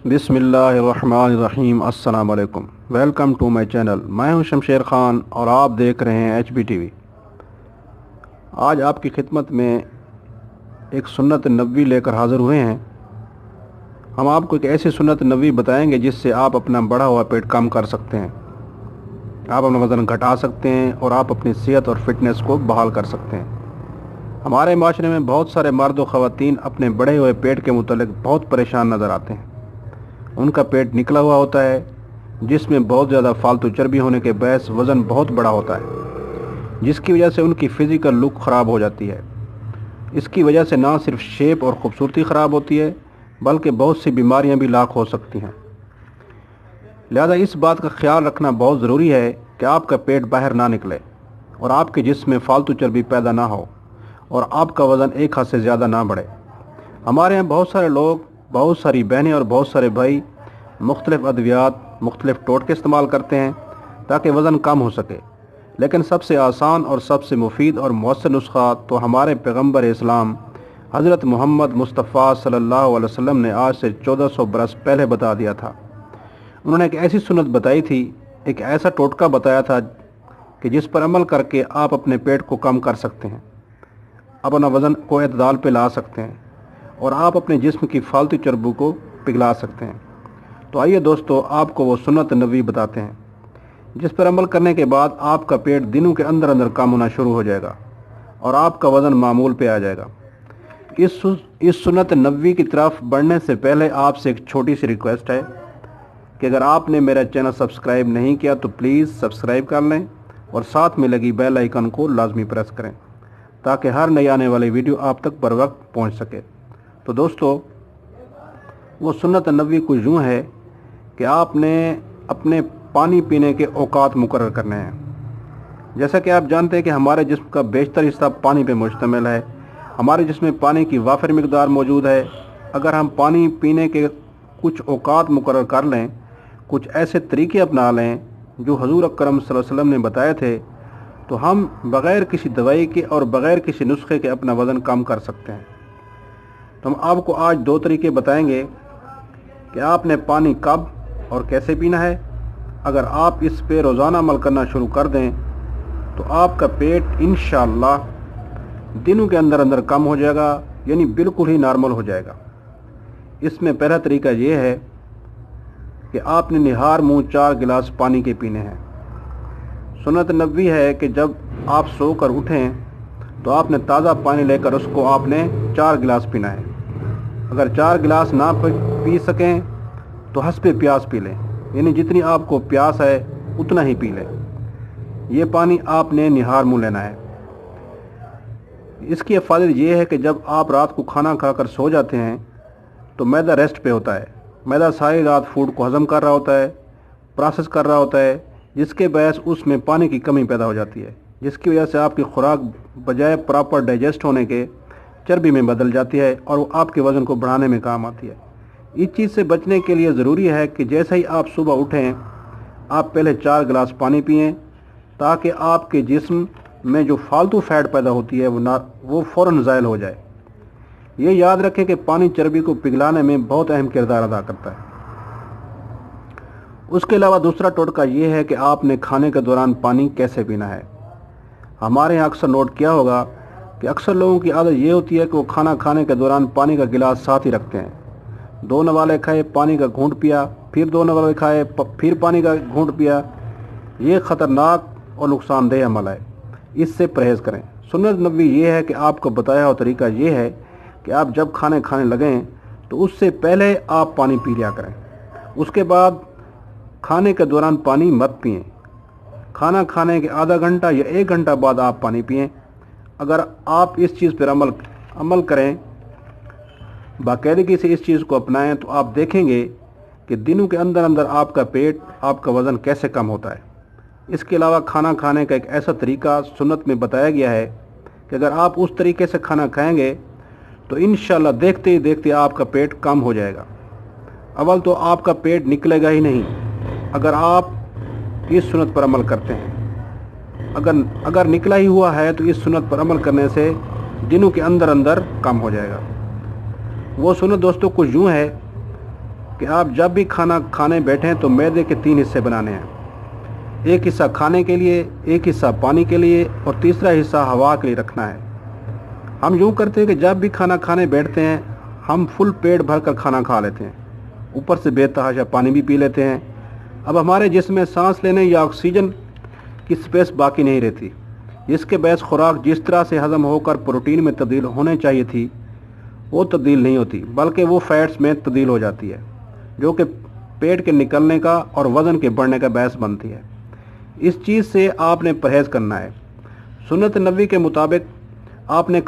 बिस्मिल्लाहिर्रहमानिर्रहीम। अस्सलाम वालेकुम। Welcome to my channel. मैं हूं शमशेर ख़ान और आप देख रहे हैं HB TV। आज आपकी खिदमत में एक सुन्नत नबवी लेकर हाज़िर हुए हैं। हम आपको एक ऐसी सुन्नत नबवी बताएंगे जिससे आप अपना बढ़ा हुआ पेट कम कर सकते हैं, आप अपना वज़न घटा सकते हैं और आप अपनी सेहत और फिटनेस को बहाल कर सकते हैं। हमारे माशरे में बहुत सारे मर्द व ख़वातीन अपने बढ़े हुए पेट के मुतालिक बहुत परेशान नज़र आते हैं। उनका पेट निकला हुआ होता है जिसमें बहुत ज़्यादा फालतू चर्बी होने के बायस वज़न बहुत बड़ा होता है, जिसकी वजह से उनकी फ़िज़िकल लुक ख़राब हो जाती है। इसकी वजह से ना सिर्फ शेप और ख़ूबसूरती ख़राब होती है बल्कि बहुत सी बीमारियां भी लाख हो सकती हैं। लिहाजा इस बात का ख्याल रखना बहुत ज़रूरी है कि आपका पेट बाहर ना निकले और आपके जिस्म में फ़ालतू चर्बी पैदा ना हो और आपका वज़न एक हद से ज़्यादा ना बढ़े। हमारे यहाँ बहुत सारे लोग, बहुत सारी बहनें और बहुत सारे भाई मुख्तलिफ़ अद्वियात, मुख्तलिफ़ टोटके इस्तेमाल करते हैं ताकि वज़न कम हो सके, लेकिन सबसे आसान और सबसे मुफीद और मौसर नुस्खा तो हमारे पैगम्बर इस्लाम हज़रत मोहम्मद मुस्तफ़ा सल्लल्लाहु अलैहि वसल्लम ने आज से 1400 बरस पहले बता दिया था। उन्होंने एक ऐसी सुन्नत बताई थी, एक ऐसा टोटका बताया था कि जिस पर अमल करके आप अपने पेट को कम कर सकते हैं, अपना वज़न को एतदाल पे ला सकते हैं और आप अपने जिस्म की फालतू चर्बी को पिघला सकते हैं। तो आइए दोस्तों, आपको वो सुन्नत नबवी बताते हैं जिस पर अमल करने के बाद आपका पेट दिनों के अंदर अंदर कम होना शुरू हो जाएगा और आपका वज़न मामूल पे आ जाएगा। इस सुन्नत नबवी की तरफ बढ़ने से पहले आपसे एक छोटी सी रिक्वेस्ट है कि अगर आपने मेरा चैनल सब्सक्राइब नहीं किया तो प्लीज़ सब्सक्राइब कर लें और साथ में लगी बेल आइकन को लाजमी प्रेस करें ताकि हर नई आने वाली वीडियो आप तक बर वक्त पहुँच सके। तो दोस्तों, वो सुन्नत नबवी कुछ यूँ है कि आपने अपने पानी पीने के औकात मुकर्रर करने हैं। जैसा कि आप जानते हैं कि हमारे जिस्म का बेशतर हिस्सा पानी पे मुश्तमिल है। हमारे जिस्म में पानी की वाफिर मिकदार मौजूद है। अगर हम पानी पीने के कुछ औकात मुकर्रर कर लें, कुछ ऐसे तरीके अपना लें जो हजूर अकरम सल्लल्लाहु अलैहि वसल्लम ने बताए थे, तो हम बग़ैर किसी दवाई के और बग़ैर किसी नुस्खे के अपना वज़न कम कर सकते हैं। तो हम आपको आज 2 तरीके बताएंगे कि आपने पानी कब और कैसे पीना है। अगर आप इस पे रोज़ाना अमल करना शुरू कर दें तो आपका पेट इंशाअल्लाह दिनों के अंदर अंदर कम हो जाएगा, यानी बिल्कुल ही नॉर्मल हो जाएगा। इसमें पहला तरीका ये है कि आपने निहार मुँह 4 गिलास पानी के पीने हैं। सुन्नत नबवी है कि जब आप सोकर उठें तो आपने ताज़ा पानी लेकर उसको आपने 4 गिलास पीना है। अगर 4 गिलास ना पी सकें तो हस्बे प्यास पी लें, यानी जितनी आपको प्यास है उतना ही पी लें। ये पानी आपने निहार मुँह लेना है। इसकी फ़ायदा ये है कि जब आप रात को खाना खाकर सो जाते हैं तो मैदा रेस्ट पे होता है। मैदा सारी रात फूड को हज़म कर रहा होता है, प्रोसेस कर रहा होता है, जिसके बहस उसमें पानी की कमी पैदा हो जाती है, जिसकी वजह से आपकी खुराक बजाय प्रॉपर डाइजेस्ट होने के चर्बी में बदल जाती है और वो आपके वज़न को बढ़ाने में काम आती है। इस चीज़ से बचने के लिए ज़रूरी है कि जैसे ही आप सुबह उठें आप पहले 4 गिलास पानी पिएं ताकि आपके जिस्म में जो फालतू फ़ैट पैदा होती है वो फ़ौरन ज़ायल हो जाए। ये याद रखें कि पानी चर्बी को पिघलाने में बहुत अहम किरदार अदा करता है। उसके अलावा दूसरा टोटका ये है कि आपने खाने के दौरान पानी कैसे पीना है। हमारे यहाँ अक्सर नोट किया होगा कि अक्सर लोगों की आदत ये होती है कि वो खाना खाने के दौरान पानी का गिलास साथ ही रखते हैं। 2 नवाले खाए, पानी का घूंट पिया, फिर 2 नवाले खाए, फिर पानी का घूंट पिया। ये ख़तरनाक और नुकसानदेह अमल है, इससे परहेज़ करें। सुन्नत नबवी ये है कि आपको बताया हुआ तरीका ये है कि आप जब खाने खाने लगें तो उससे पहले आप पानी पी लिया करें। उसके बाद खाने के दौरान पानी मत पिएं। खाना खाने के आधा घंटा या 1 घंटा बाद आप पानी पिएं। अगर आप इस चीज़ पर अमल करें, बाकायदगी से इस चीज़ को अपनाएं, तो आप देखेंगे कि दिनों के अंदर अंदर आपका पेट, आपका वज़न कैसे कम होता है। इसके अलावा खाना खाने का एक ऐसा तरीका सुन्नत में बताया गया है कि अगर आप उस तरीके से खाना खाएंगे तो इंशाअल्लाह देखते ही देखते आपका पेट कम हो जाएगा। अव्वल तो आपका पेट निकलेगा ही नहीं अगर आप इस सुन्नत पर अमल करते हैं। अगर निकला ही हुआ है तो इस सुन्नत पर अमल करने से दिनों के अंदर अंदर कम हो जाएगा। वो सुन्नत दोस्तों कुछ यूँ है کہ آپ جب بھی کھانا کھانے بیٹھیں تو میدے کے 3 حصے بنانے ہیں، ایک حصہ کھانے کے لیے، ایک حصہ پانی کے لیے اور تیسرا حصہ ہوا کے لیے رکھنا ہے۔ ہم یوں کرتے ہیں کہ جب بھی کھانا کھانے بیٹھتے ہیں ہم فل پیٹ بھر کر کھانا کھا لیتے ہیں، اوپر سے بے تحاشا پانی بھی پی لیتے ہیں۔ اب ہمارے جسم میں سانس لینے یا آکسیجن کی سپیس باقی نہیں رہتی، جس کے باعث خوراک جس طرح سے ہضم ہو کر پروٹین میں تبدیل ہونے چاہیے تھی وہ تبدیل نہیں ہوتی، بلکہ وہ فیٹس میں تبدیل ہو جاتی ہے، جو کہ پیٹ کے نکلنے کا اور وزن کے بڑھنے کا باعث بنتی ہے۔ اس چیز سے آپ نے پرہیز کرنا ہے۔ سنت نبوی کے مطابق آپ نے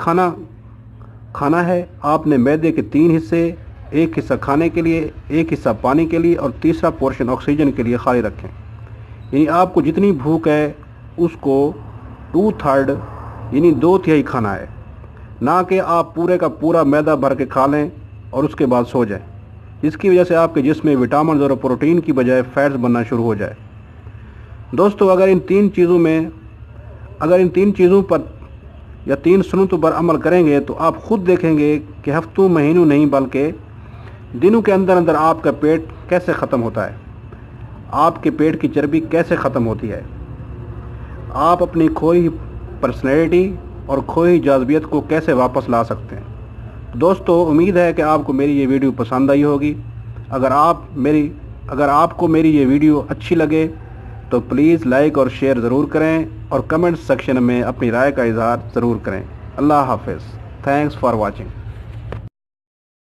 کھانا ہے، آپ نے میدے کے 3 حصے، ایک حصہ کھانے کے لیے، ایک حصہ پانی کے لیے اور تیسرا پورشن آکسیجن کے لیے خالی رکھیں۔ یعنی آپ کو جتنی بھوک ہے اس کو 2/3 یعنی 2/3 کھانا ہے، نہ کہ آپ پورے کا پورا میدہ بھر کے کھا لیں اور اس کے بعد سو جائیں، جس کی وجہ سے آپ کے جسم میں وٹامنز اور پروٹین کی بجائے فیٹس بننا شروع ہو جائے۔ دوستو، اگر ان تین چیزوں پر یا 3 سنتوں پر عمل کریں گے تو آپ خود دیکھیں گے کہ ہفتوں مہینوں نہیں بلکہ دنوں کے اندر اندر آپ کا پیٹ کیسے ختم ہوتا ہے، آپ کے پیٹ کی چربی کیسے ختم ہوتی ہے، آپ اپنی کھوئی پرسنالٹی اور کھوئی جاذبیت کو کیسے واپس لا سکتے ہیں۔ دوستو، امید ہے کہ آپ کو میری یہ ویڈیو پسند آئی ہوگی۔ اگر آپ کو میری یہ ویڈیو اچھی لگے تو پلیز لائک اور شیئر ضرور کریں اور کمنٹ سیکشن میں اپنی رائے کا اظہار ضرور کریں۔ اللہ حافظ۔ Thanks for watching.